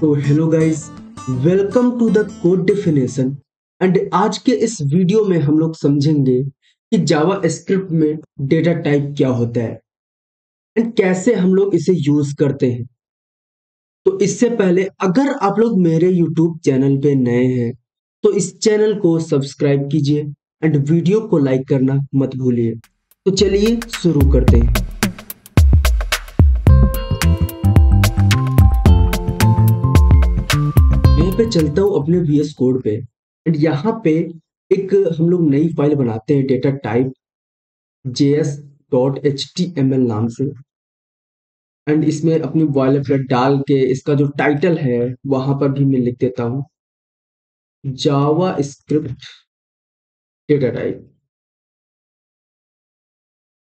तो hello guys, welcome to the code definition. And आज के इस वीडियो में हम लोग समझेंगे कि जावा स्क्रिप्ट में डेटा टाइप क्या होता है एंड कैसे हम लोग इसे यूज करते हैं। तो इससे पहले अगर आप लोग मेरे यूट्यूब चैनल पे नए हैं तो इस चैनल को सब्सक्राइब कीजिए एंड वीडियो को लाइक करना मत भूलिए। तो चलिए शुरू करते हैं। यहाँ पे चलता हूँ अपने VS कोड पे एंड यहाँ पे एक हम लोग नई फाइल बनाते हैं डेटा टाइप js.html नाम से। एंड इसमें अपनी बॉयलरप्लेट डाल के इसका जो टाइटल है वहां पर भी मैं लिख देता हूँ जावा स्क्रिप्ट डेटा टाइप।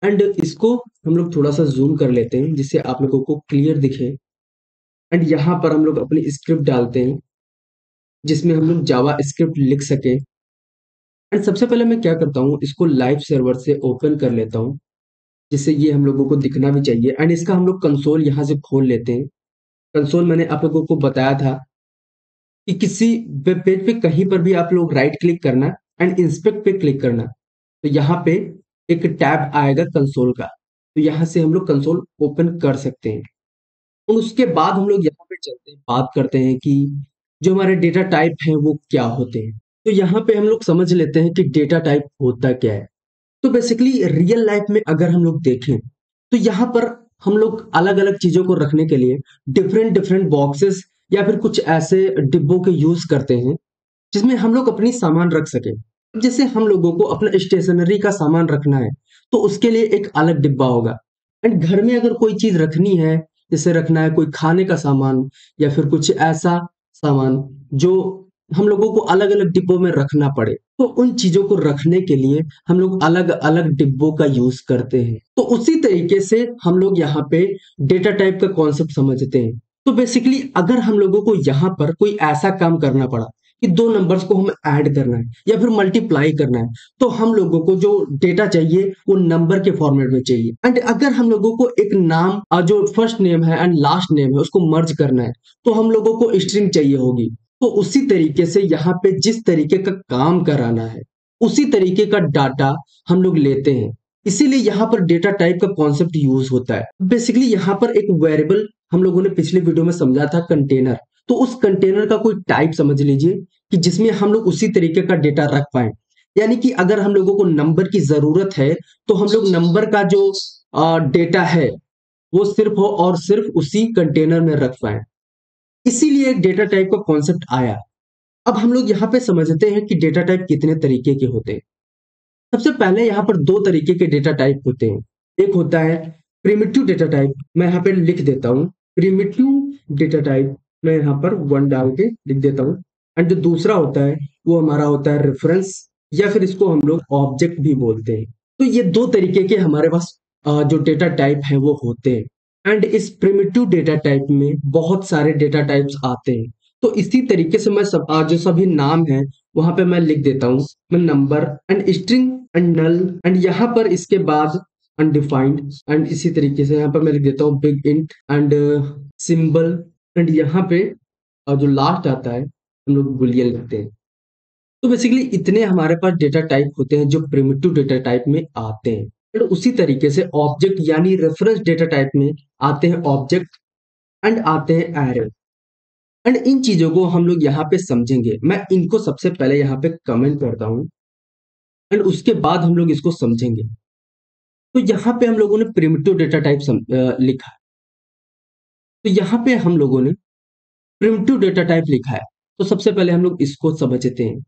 एंड इसको हम लोग थोड़ा सा जूम कर लेते हैं जिससे आप लोगों को क्लियर दिखे। एंड यहाँ पर हम लोग अपनी स्क्रिप्ट डालते हैं जिसमें हम लोग जावा स्क्रिप्ट लिख सके। एंड सबसे पहले मैं क्या करता हूँ, इसको लाइव सर्वर से ओपन कर लेता हूँ जिससे ये हम लोगों को दिखना भी चाहिए। एंड इसका हम लोग कंसोल यहाँ से खोल लेते हैं। कंसोल मैंने आप लोगों को बताया था कि किसी वेब पेज पे कहीं पर भी आप लोग राइट क्लिक करना एंड इंस्पेक्ट पे क्लिक करना, तो यहाँ पे एक टैब आएगा कंसोल का, तो यहाँ से हम लोग कंसोल ओपन कर सकते हैं। और उसके बाद हम लोग यहाँ पे चलते हैं, बात करते हैं कि जो हमारे डेटा टाइप हैं वो क्या होते हैं। तो यहाँ पे हम लोग समझ लेते हैं कि डेटा टाइप होता क्या है। तो बेसिकली रियल लाइफ में अगर हम लोग देखें तो यहाँ पर हम लोग अलग अलग चीजों को रखने के लिए डिफरेंट डिफरेंट बॉक्सेस या फिर कुछ ऐसे डिब्बों के यूज करते हैं जिसमें हम लोग अपनी सामान रख सके। जैसे हम लोगों को अपना स्टेशनरी का सामान रखना है तो उसके लिए एक अलग डिब्बा होगा। एंड घर में अगर कोई चीज रखनी है, जैसे रखना है कोई खाने का सामान या फिर कुछ ऐसा सामान जो हम लोगों को अलग अलग डिब्बों में रखना पड़े, तो उन चीजों को रखने के लिए हम लोग अलग अलग डिब्बों का यूज करते हैं। तो उसी तरीके से हम लोग यहाँ पे डेटा टाइप का कॉन्सेप्ट समझते हैं। तो बेसिकली अगर हम लोगों को यहाँ पर कोई ऐसा काम करना पड़ा कि दो नंबर्स को हम ऐड करना है या फिर मल्टीप्लाई करना है, तो हम लोगों को जो डेटा चाहिए वो नंबर के फॉर्मेट में चाहिए। एंड अगर हम लोगों को एक नाम जो फर्स्ट नेम है एंड लास्ट नेम है उसको मर्ज करना है तो हम लोगों को स्ट्रिंग चाहिए होगी। तो उसी तरीके से यहाँ पे जिस तरीके का काम कराना है उसी तरीके का डाटा हम लोग लेते हैं, इसीलिए यहाँ पर डेटा टाइप का कॉन्सेप्ट यूज होता है। बेसिकली यहाँ पर एक वेरिएबल हम लोगों ने पिछले वीडियो में समझा था कंटेनर, तो उस कंटेनर का कोई टाइप समझ लीजिए कि जिसमें हम लोग उसी तरीके का डेटा रख पाए। यानी कि अगर हम लोगों को नंबर की जरूरत है तो हम लोग नंबर का जो डेटा है वो सिर्फ हो और सिर्फ उसी कंटेनर में रख पाए, इसीलिए डेटा टाइप का कॉन्सेप्ट आया। अब हम लोग यहाँ पे समझते हैं कि डेटा टाइप कितने तरीके के होते हैं। सबसे पहले यहाँ पर दो तरीके के डेटा टाइप होते हैं। एक होता है प्रिमिटिव डेटा टाइप, मैं यहाँ पे लिख देता हूँ प्रिमिटिव डेटा टाइप, मैं यहाँ पर वन डाल के लिख देता हूँ। एंड जो दूसरा होता है वो हमारा होता है रेफरेंस, या फिर इसको हम लोग ऑब्जेक्ट भी बोलते हैं। तो ये दो तरीके के हमारे पास जो डेटा टाइप है वो होते हैं। एंड इस प्रिमिटिव डेटा टाइप में बहुत सारे डेटा टाइप्स आते हैं। तो इसी तरीके से मैं जो सभी नाम है वहां पे मैं लिख देता हूँ, मैं number and string and null and यहाँ पर इसके बाद अनडिफाइंड। एंड इसी तरीके से यहाँ पर मैं लिख देता हूँ big int and symbol. And यहाँ पे जो लास्ट आता है हम लोग बुलियन लिखते हैं। तो बेसिकली इतने हमारे पास डेटा टाइप होते हैं जो प्रिमिटिव डेटा टाइप में आते हैं। फिर उसी तरीके से ऑब्जेक्ट यानी रेफरेंस डेटा टाइप में आते हैं ऑब्जेक्ट एंड आते हैं एरे। एंड इन चीजों को हम लोग यहाँ पे समझेंगे। मैं इनको सबसे पहले यहाँ पे कमेंट करता हूँ एंड उसके बाद हम लोग इसको समझेंगे। तो यहाँ पे हम लोगों ने प्रिमिटिव डेटा टाइप लिखा है। तो यहाँ पे हम लोगों ने प्रिमिटिव डेटा टाइप लिखा है, तो सबसे पहले हम लोग इसको समझते हैं।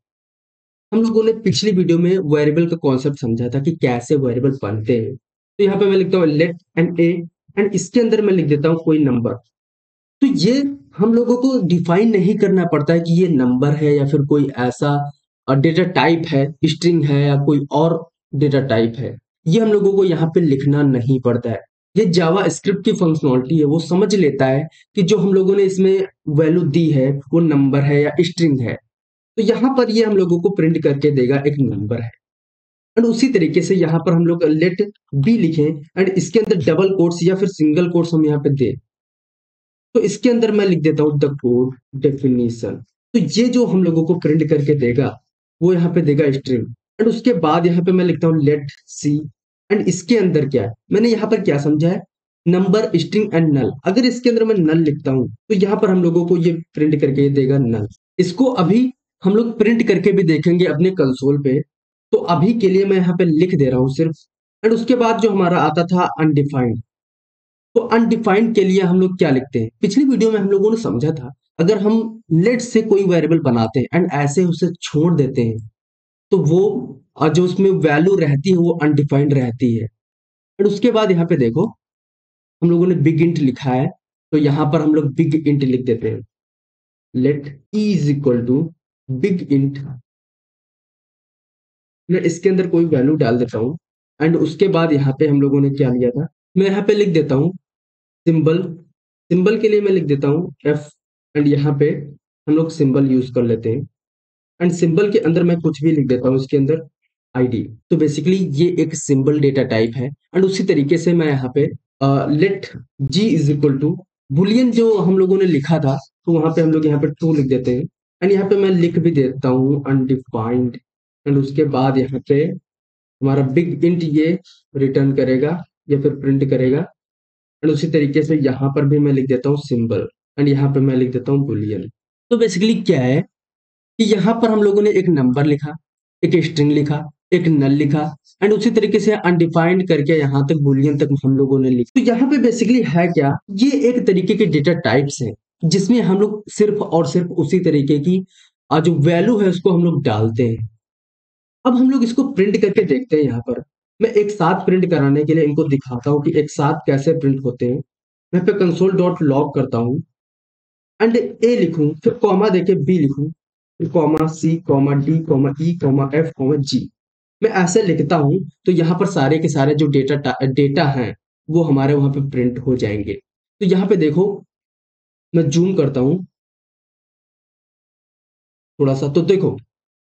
हम लोगों ने पिछली वीडियो में वेरिएबल का कॉन्सेप्ट समझा था कि कैसे वेरिएबल बनते हैं। तो यहाँ पे मैं लिखता हूँ लेट एंड ए एंड इसके अंदर मैं लिख देता हूँ कोई नंबर। तो ये हम लोगों को डिफाइन नहीं करना पड़ता है कि ये नंबर है या फिर कोई ऐसा डेटा टाइप है, स्ट्रिंग है या कोई और डेटा टाइप है। ये हम लोगों को यहाँ पे लिखना नहीं पड़ता है। ये जावा स्क्रिप्ट की फंक्शनलिटी है, वो समझ लेता है कि जो हम लोगों ने इसमें वैल्यू दी है वो नंबर है या स्ट्रिंग है। तो यहाँ पर ये हम लोगों को प्रिंट करके देगा एक नंबर है। एंड उसी तरीके से यहाँ पर हम लोग लेट बी लिखें एंड इसके अंदर डबल कोट्स या फिर सिंगल कोट्स हम यहाँ पे दें, तो इसके अंदर मैं लिख देता हूँ द कोड डेफिनेशन। तो ये जो हम लोगों को प्रिंट करके देगा वो यहाँ पे देगा स्ट्रिंग। एंड उसके बाद यहाँ पे मैं लिखता हूँ लेट सी। एंड इसके अंदर क्या है, मैंने यहाँ पर क्या समझा है, नंबर स्ट्रिंग एंड नल। अगर इसके अंदर मैं नल लिखता हूँ तो यहाँ पर हम लोगों को ये प्रिंट करके ये देगा नल। इसको अभी हम लोग प्रिंट करके भी देखेंगे अपने कंसोल पे। तो अभी के लिए मैं यहाँ पे लिख दे रहा हूँ सिर्फ। एंड उसके बाद जो हमारा आता था अनडिफाइंड, तो अनडिफाइंड के लिए हम लोग क्या लिखते हैं, पिछली वीडियो में हम लोगों ने समझा था, अगर हम लेट से कोई वेरिएबल बनाते हैं एंड ऐसे उसे छोड़ देते हैं तो वो जो उसमें वैल्यू रहती है वो अनडिफाइंड रहती है। और उसके बाद यहाँ पे देखो हम लोगों ने बिग इंट लिखा है, तो यहाँ पर हम लोग बिग इंट लिख देते हैं। Let E is equal to BigInt, मैं इसके अंदर कोई वैल्यू डाल देता हूँ। एंड उसके बाद यहाँ पे हम लोगों ने क्या लिया था, मैं यहाँ पे लिख देता हूँ सिंबल। सिंबल के लिए मैं लिख देता हूँ एफ। एंड यहाँ पे हम लोग सिंबल यूज कर लेते हैं। एंड सिंबल के अंदर मैं कुछ भी लिख देता हूँ इसके अंदर आईडी। तो बेसिकली ये एक सिंबल डेटा टाइप है। एंड उसी तरीके से मैं यहाँ पे let G is equal to boolean जो हम लोगों ने लिखा था, तो वहां पे हम लोग यहाँ पे ट्रू लिख देते हैं। एंड यहाँ पे मैं लिख भी देता हूँ अनडिफाइंड। एंड उसके बाद यहाँ पे हमारा बिग इंट ये रिटर्न करेगा या फिर प्रिंट करेगा। एंड उसी तरीके से यहाँ पर भी मैं लिख देता हूँ सिंबल। एंड यहाँ पे मैं लिख देता हूँ बुलियन। तो बेसिकली क्या है कि यहाँ पर हम लोगों ने एक नंबर लिखा, एक स्ट्रिंग लिखा, एक नल लिखा। एंड उसी तरीके से अनडिफाइंड करके यहाँ तक बुलियन तक हम लोगों ने लिखा। तो यहाँ पे बेसिकली है क्या, ये एक तरीके के डेटा टाइप्स हैं जिसमें हम लोग सिर्फ और सिर्फ उसी तरीके की जो वैल्यू है उसको हम लोग डालते हैं। अब हम लोग इसको प्रिंट करके देखते हैं। यहाँ पर मैं एक साथ प्रिंट कराने के लिए इनको दिखाता हूँ कि एक साथ कैसे प्रिंट होते हैं। मैं पे कंसोल डॉट लॉग करता हूँ एंड ए लिखूं, फिर कॉमा देके बी लिखूं, फिर comma C comma D comma E comma F comma G. मैं ऐसे लिखता हूं तो यहाँ पर सारे के सारे जो डेटा हैं वो हमारे वहां पे प्रिंट हो जाएंगे। तो यहाँ पे देखो मैं जूम करता हूँ थोड़ा सा, तो देखो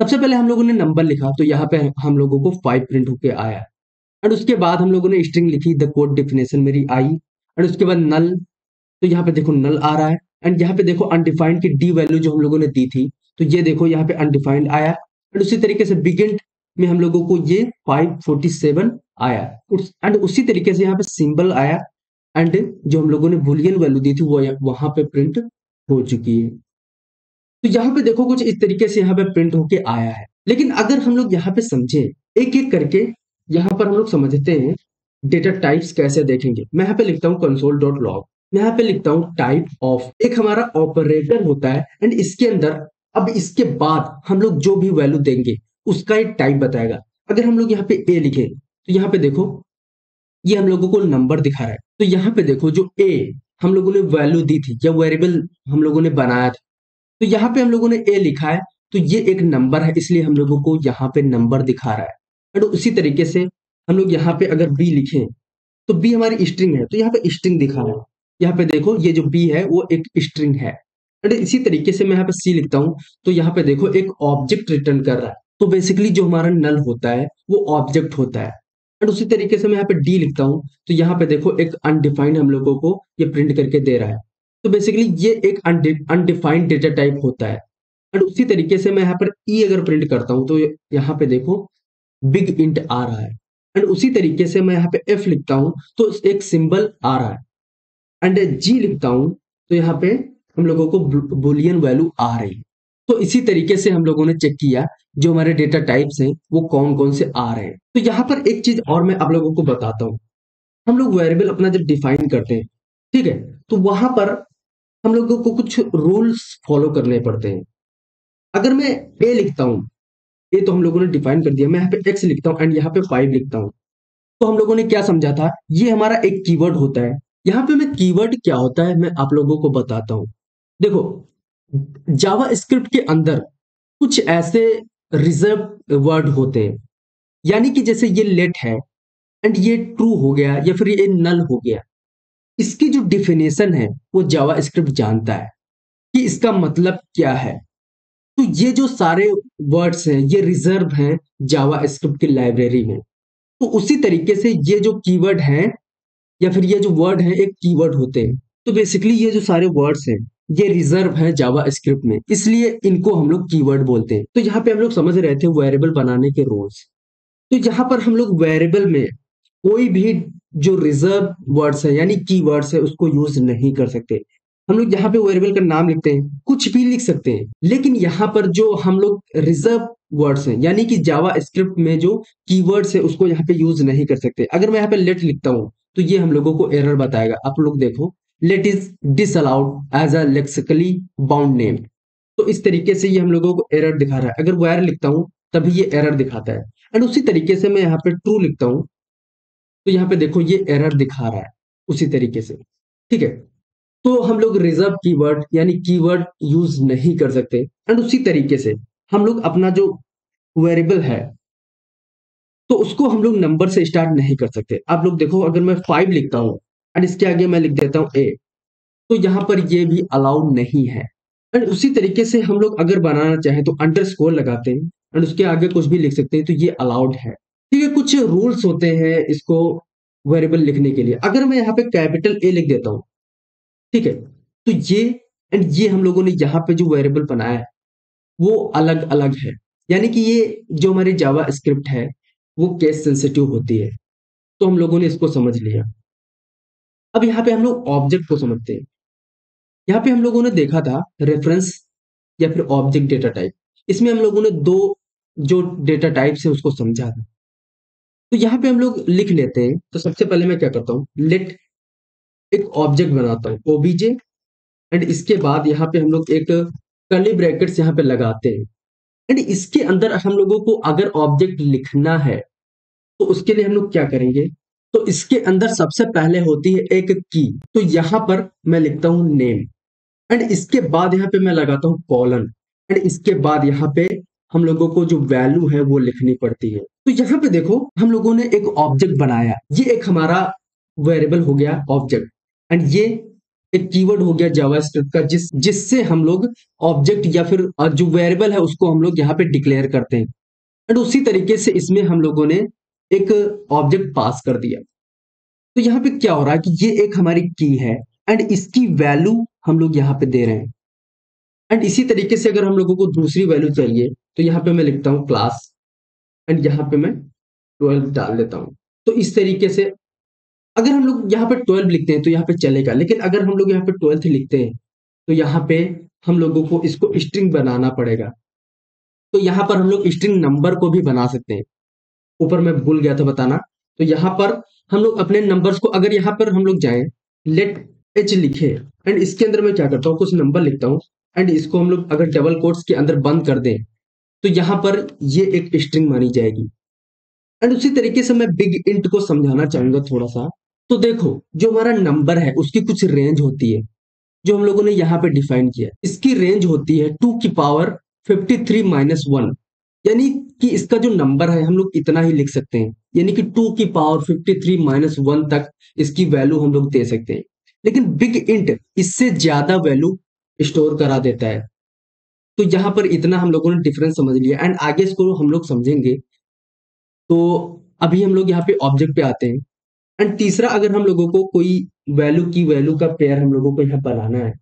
सबसे पहले हम लोगों ने नंबर लिखा तो यहाँ पे हम लोगों को 5 प्रिंट होके आया। एंड उसके बाद हम लोगों ने स्ट्रिंग लिखी द कोड डेफिनेशन मेरी आई। एंड उसके बाद नल, तो यहाँ पे देखो नल आ रहा है। एंड यहाँ पे देखो अनडिफाइंड की डी वैल्यू जो हम लोगों ने दी थी, तो ये देखो यहाँ पे अनडिफाइंड आया। एंड उसी तरीके से बिगिन में हम लोगों को ये 547 आया। एंड उसी तरीके से यहाँ पे सिंबल आया। एंड जो हम लोगों ने बुलियन वैल्यू दी थी वो वहां पे प्रिंट हो चुकी है। तो यहाँ पे देखो कुछ इस तरीके से यहाँ पे प्रिंट होके आया है। लेकिन अगर हम लोग यहाँ पे समझे एक एक करके, यहाँ पर हम लोग समझते हैं डेटा टाइप्स कैसे देखेंगे। मैं यहाँ पे लिखता हूँ कंसोल डॉट लॉग, मैं यहाँ पे लिखता हूँ टाइप ऑफ, एक हमारा ऑपरेटर होता है। एंड इसके अंदर अब इसके बाद हम लोग जो भी वैल्यू देंगे उसका एक टाइप बताएगा। अगर हम लोग यहाँ पे ए लिखे तो यहाँ पे देखो ये हम लोगों को नंबर दिखा रहा है। तो यहाँ पे देखो जो ए हम लोगों ने वैल्यू दी थी या वेरिएबल हम लोगों ने बनाया था, तो यहाँ पे हम लोगों ने ए लिखा है तो ये एक नंबर है, इसलिए हम लोगों को यहाँ पे नंबर दिखा रहा है। और उसी तरीके से हम लोग यहाँ पे अगर बी लिखें तो बी हमारी स्ट्रिंग है, तो यहाँ पे स्ट्रिंग दिखा रहा है। यहाँ पे देखो ये जो बी है वो एक स्ट्रिंग है। और इसी तरीके से मैं यहाँ पे सी लिखता हूँ तो यहाँ पे देखो एक ऑब्जेक्ट रिटर्न कर रहा है। तो बेसिकली जो हमारा नल होता है वो ऑब्जेक्ट होता है। और उसी तरीके से मैं यहाँ पे डी लिखता हूँ तो यहाँ पे देखो एक अनडिफाइंड हम लोगों को ये प्रिंट करके दे रहा है। तो बेसिकली ये एक अनडिफाइंड डेटा टाइप होता है। और उसी तरीके से मैं यहाँ पर ई अगर प्रिंट करता हूँ तो यहाँ पे देखो बिग इंट आ रहा है। एंड उसी तरीके से मैं यहाँ पे एफ लिखता हूँ तो एक सिंबल आ रहा है। एंड जी लिखता हूँ तो यहाँ पे हम लोगों को बुलियन वैल्यू आ रही है। तो इसी तरीके से हम लोगों ने चेक किया जो हमारे डेटा टाइप्स हैं वो कौन कौन से आ रहे हैं। तो यहाँ पर एक चीज और मैं आप लोगों को बताता हूँ, हम लोग वेरिएबल अपना जब डिफाइन करते हैं, ठीक है, तो वहां पर हम लोगों को कुछ रूल्स फॉलो करने पड़ते हैं। अगर मैं ए लिखता हूँ, ए तो हम लोगों ने डिफाइन कर दिया, मैं यहाँ पे एक्स लिखता हूँ एंड यहाँ पे 5 लिखता हूँ, तो हम लोगों ने क्या समझा था, ये हमारा एक कीवर्ड होता है। यहाँ पे मैं कीवर्ड क्या होता है मैं आप लोगों को बताता हूँ। देखो जावा स्क्रिप्ट के अंदर कुछ ऐसे रिजर्व वर्ड होते हैं, यानी कि जैसे ये लेट है एंड ये ट्रू हो गया या फिर ये नल हो गया, इसकी जो डिफिनेशन है वो जावा स्क्रिप्ट जानता है कि इसका मतलब क्या है। तो ये जो सारे वर्ड्स हैं ये रिजर्व हैं जावा स्क्रिप्ट की लाइब्रेरी में। तो उसी तरीके से ये जो कीवर्ड हैं या फिर ये जो वर्ड है एक कीवर्ड होते हैं। तो बेसिकली ये जो सारे वर्ड्स हैं ये रिजर्व है जावा स्क्रिप्ट में, इसलिए इनको हम लोग कीवर्ड बोलते हैं। तो यहाँ पे हम लोग समझ रहे थे वेरिएबल बनाने के रूल्स। तो यहाँ पर हम लोग वेरिएबल में कोई भी जो रिजर्व वर्ड्स है यानी कीवर्ड्स है उसको यूज नहीं कर सकते। हम लोग यहाँ पे वेरिएबल का नाम लिखते हैं, कुछ भी लिख सकते हैं, लेकिन यहाँ पर जो हम लोग रिजर्व वर्ड्स हैं यानी कि जावा स्क्रिप्ट में जो कीवर्ड्स है उसको यहाँ पे यूज नहीं कर सकते। अगर मैं यहाँ पे लेट लिखता हूँ तो ये हम लोगों को एरर बताएगा। आप लोग देखो, let is disallowed as a lexically bound name. तो इस तरीके से ये हम लोगों को एरर दिखा रहा है। अगर वायर लिखता हूँ तभी ये एरर दिखाता है। एंड उसी तरीके से मैं यहाँ पे ट्रू लिखता हूँ तो यहाँ पे देखो ये एरर दिखा रहा है उसी तरीके से। ठीक है, तो हम लोग रिजर्व कीवर्ड यानी कीवर्ड यूज नहीं कर सकते। एंड उसी तरीके से हम लोग अपना जो वेरिएबल है तो उसको हम लोग नंबर से स्टार्ट नहीं कर सकते। आप लोग देखो, अगर मैं 5 लिखता हूँ एंड इसके आगे मैं लिख देता हूँ ए, तो यहाँ पर ये भी अलाउड नहीं है। एंड उसी तरीके से हम लोग अगर बनाना चाहें तो अंडरस्कोर लगाते हैं एंड उसके आगे कुछ भी लिख सकते हैं, तो ये अलाउड है। ठीक है, कुछ रूल्स होते हैं इसको वेरिएबल लिखने के लिए। अगर मैं यहाँ पे कैपिटल ए लिख देता हूँ, ठीक है, तो ये एंड ये हम लोगों ने यहाँ पे जो वेरिएबल बनाया है वो अलग अलग है। यानी कि ये जो हमारी जावा स्क्रिप्ट है वो केस सेंसिटिव होती है। तो हम लोगों ने इसको समझ लिया। अब यहाँ पे हम लोग ऑब्जेक्ट को समझते हैं। यहाँ पे हम लोगों ने देखा था रेफरेंस या फिर ऑब्जेक्ट डेटा टाइप। इसमें हम लोगों ने दो जो डेटा टाइप्स है उसको समझा था। तो यहाँ पे हम लोग लिख लेते हैं। तो सबसे पहले मैं क्या करता हूँ, लेट एक ऑब्जेक्ट बनाता हूँ ओबीजे, एंड इसके बाद यहाँ पे हम लोग एक कर्ली ब्रैकेट्स यहाँ पे लगाते हैं। एंड इसके अंदर हम लोगों को अगर ऑब्जेक्ट लिखना है तो उसके लिए हम लोग क्या करेंगे, तो इसके अंदर सबसे पहले होती है एक की। तो यहाँ पर मैं लिखता हूँ नेम, एंड इसके बाद यहाँ पे मैं लगाता हूँ कॉलन, एंड इसके बाद यहाँ पे हम लोगों को जो वैल्यू है वो लिखनी पड़ती है। तो यहाँ पे देखो हम लोगों ने एक ऑब्जेक्ट बनाया, ये एक हमारा वेरिएबल हो गया ऑब्जेक्ट, एंड ये एक कीवर्ड हो गया जावास्क्रिप्ट का जिससे हम लोग ऑब्जेक्ट या फिर जो वेरिएबल है उसको हम लोग यहाँ पे डिक्लेयर करते हैं। एंड उसी तरीके से इसमें हम लोगों ने एक ऑब्जेक्ट पास कर दिया। तो यहाँ पे क्या हो रहा है कि ये एक हमारी की है एंड इसकी वैल्यू हम लोग यहाँ पे दे रहे हैं। एंड इसी तरीके से अगर हम लोगों को दूसरी वैल्यू चाहिए तो यहाँ पे मैं लिखता हूँ क्लास, एंड यहाँ पे मैं 12 डाल देता हूँ। तो इस तरीके से अगर हम लोग यहाँ पे 12 लिखते हैं तो यहाँ पे चलेगा, लेकिन अगर हम लोग यहाँ पे 12 लिखते हैं तो यहाँ पे हम लोगों को इसको स्ट्रिंग बनाना पड़ेगा। तो यहाँ पर हम लोग स्ट्रिंग नंबर को भी बना सकते हैं। ऊपर मैं भूल गया था बताना। तो यहाँ पर हम लोग अपने नंबर्स को, अगर यहाँ पर हम लोग जाएं लेट एच लिखे एंड इसके अंदर मैं क्या करता हूँ, कुछ नंबर लिखता हूँ, एंड इसको हम लोग अगर डबल कोट्स के अंदर बंद कर दें तो यहाँ पर ये एक स्ट्रिंग मानी जाएगी। एंड उसी तरीके से मैं बिग इंट को समझाना चाहूंगा थोड़ा सा। तो देखो, जो हमारा नंबर है उसकी कुछ रेंज होती है जो हम लोगों ने यहाँ पे डिफाइन किया है। इसकी रेंज होती है 2 की पावर 53 माइनस 1, यानी कि इसका जो नंबर है हम लोग इतना ही लिख सकते हैं, यानी कि 2 की पावर 53 माइनस 1 तक इसकी वैल्यू हम लोग दे सकते हैं। लेकिन बिग इंट इससे ज्यादा वैल्यू स्टोर करा देता है। तो यहाँ पर इतना हम लोगों ने डिफरेंस समझ लिया, एंड आगे इसको हम लोग समझेंगे। तो अभी हम लोग यहाँ पे ऑब्जेक्ट पे आते हैं। एंड तीसरा, अगर हम लोगों को कोई वैल्यू का पेयर हम लोगों को यहाँ बनाना है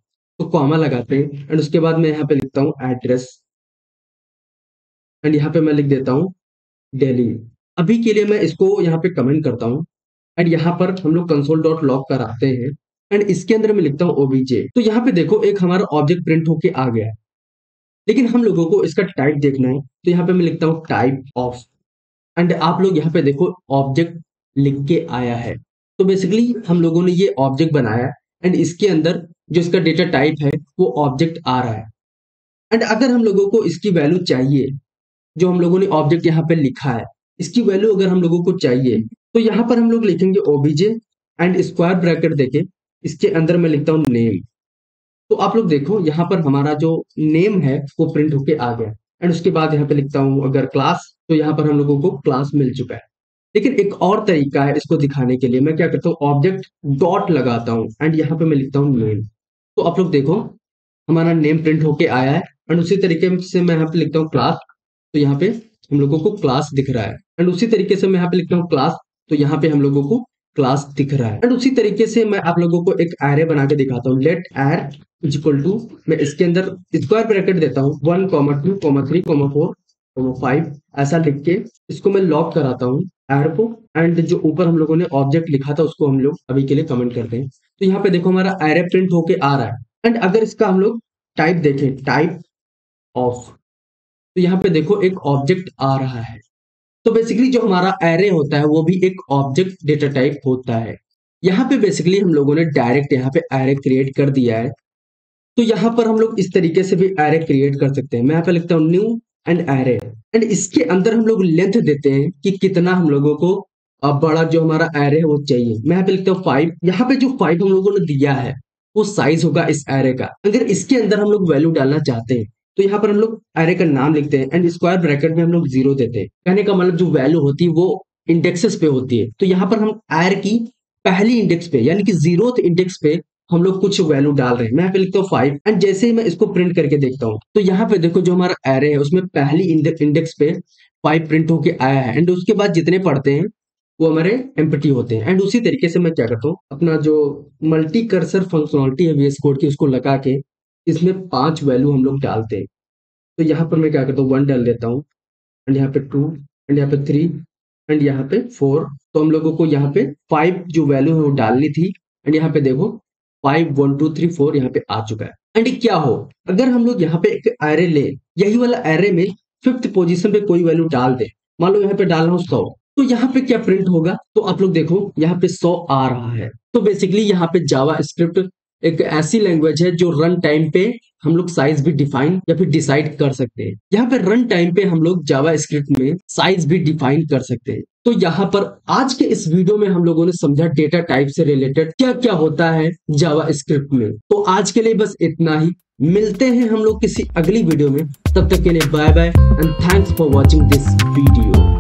तो कॉमा लगाते हैं, एंड उसके बाद मैं यहाँ पे लिखता हूँ एड्रेस, एंड यहाँ पे मैं लिख देता हूँ दिल्ली। अभी के लिए मैं इसको यहाँ पे कमेंट करता हूँ, एंड यहाँ पर हम लोग कंसोल डॉट लॉग कराते हैं, एंड इसके अंदर मैं लिखता हूँ ओबीजे। तो यहाँ पे देखो एक हमारा ऑब्जेक्ट प्रिंट होके आ गया है, लेकिन हम लोगों को इसका टाइप देखना है। तो यहाँ पे मैं लिखता हूँ टाइप ऑफ, एंड आप लोग यहाँ पे देखो ऑब्जेक्ट लिख के आया है। तो बेसिकली हम लोगों ने ये ऑब्जेक्ट बनाया, एंड इसके अंदर जो इसका डेटा टाइप है वो ऑब्जेक्ट आ रहा है। एंड अगर हम लोगों को इसकी वैल्यू चाहिए, जो हम लोगों ने ऑब्जेक्ट यहाँ पे लिखा है इसकी वैल्यू अगर हम लोगों को चाहिए, तो यहाँ पर हम लोग लिखेंगे ओबीजे एंड स्क्वायर ब्रैकेट देके इसके अंदर मैं लिखता हूँ नेम। तो आप लोग देखो यहाँ पर हमारा जो नेम है वो प्रिंट होके आ गया, एंड उसके बाद यहाँ पे लिखता हूँ अगर क्लास, तो यहाँ पर हम लोगों को क्लास मिल चुका है। लेकिन एक और तरीका है इसको दिखाने के लिए। मैं क्या करता हूँ, ऑब्जेक्ट डॉट लगाता हूँ, एंड यहाँ पे मैं लिखता हूँ नेम। तो आप लोग देखो हमारा नेम प्रिंट होके आया है, एंड उसी तरीके से मैं यहाँ पे लिखता हूँ क्लास। तो यहाँ पे हम लोगों को क्लास दिख रहा है, एंड उसी तरीके से मैं यहाँ पे लिखता हूँ क्लास। तो यहाँ पे हम लोगों को क्लास दिख रहा है। एंड उसी तरीके से मैं आप लोगों को एक एरे बना के दिखाता हूँ। लेट एर इज इक्वल टू, मैं इसके अंदर स्क्वायर ब्रैकेट देता हूँ 1, 2, 3, 4, 5 ऐसा लिख के इसको मैं लॉक कराता हूँ एर को। एंड जो ऊपर हम लोगों ने ऑब्जेक्ट लिखा था उसको हम लोग अभी के लिए कमेंट करते हैं। तो यहाँ पे देखो हमारा एरे प्रिंट होके आ रहा है। एंड अगर इसका हम लोग टाइप देखें, टाइप ऑफ, तो यहाँ पे देखो एक ऑब्जेक्ट आ रहा है। तो बेसिकली जो हमारा एरे होता है वो भी एक ऑब्जेक्ट डेटा टाइप होता है। यहाँ पे बेसिकली हम लोगों ने डायरेक्ट यहाँ पे एरे क्रिएट कर दिया है। तो यहाँ पर हम लोग इस तरीके से भी एरे क्रिएट कर सकते हैं। मैं यहाँ पे लिखता हूँ न्यू एंड एरे, एंड इसके अंदर हम लोग लेंथ देते हैं कि कितना हम लोगों को अब बड़ा जो हमारा एरे है वो चाहिए। मैं यहाँ पे लिखता हूँ 5। यहाँ पे जो 5 हम लोगों ने दिया है वो साइज होगा इस एरे का। अगर इसके अंदर हम लोग वैल्यू डालना चाहते हैं तो यहाँ पर हम लोग एरे का नाम लिखते हैं एंड स्क्वायर ब्रैकेट में हम लोग 0 देते हैं। कहने का मतलब जो वैल्यू होती है वो इंडेक्सेस पे होती है। तो यहाँ पर हम एर की पहली इंडेक्स पे यानी कि 0th इंडेक्स पे हम लोग कुछ वैल्यू डाल रहे हैं। मैं यहाँ पे लिखता हूँ 5 एंड जैसे ही मैं इसको प्रिंट करके देखता हूँ तो यहाँ पे देखो जो हमारा एरे है उसमें पहली इंडेक्स पे 5 प्रिंट होके आया है। एंड उसके बाद जितने पढ़ते हैं वो हमारे एम्प्टी होते हैं। एंड उसी तरीके से मैं क्या करता हूँ, अपना जो मल्टी कर्सर फंक्शनलिटी है VS कोड की उसको लगा के इसमें 5 वैल्यू हम लोग डालते हैं। तो यहाँ पर मैं क्या करता हूँ 1 डाल देता हूँ एंड यहाँ पे 2 एंड यहाँ पे 3 एंड यहाँ पे 4। तो हम लोगों को यहाँ पे 5 जो वैल्यू है वो डालनी थी। एंड यहाँ पे देखो 5 1 2 3 4 यहाँ पे आ चुका है। एंड क्या हो अगर हम लोग यहाँ पे एक एरे ले, यही वाला एरे में 5th पोजीशन पे कोई वैल्यू डाल दे, मान लो यहाँ पे डालना हो 100, तो यहाँ पे क्या प्रिंट होगा? तो आप लोग देखो यहाँ पे 100 आ रहा है। तो बेसिकली यहाँ पे जावा स्क्रिप्ट एक ऐसी लैंग्वेज है जो रन टाइम पे हम लोग साइज भी डिफाइन या फिर डिसाइड कर सकते हैं। यहाँ पे रन टाइम पे हम लोग जावा स्क्रिप्ट में साइज भी डिफाइन कर सकते हैं। तो यहाँ पर आज के इस वीडियो में हम लोगों ने समझा डेटा टाइप से रिलेटेड क्या क्या होता है जावा स्क्रिप्ट में। तो आज के लिए बस इतना ही, मिलते हैं हम लोग किसी अगली वीडियो में। तब तक के लिए bye bye and thanks for watching this video.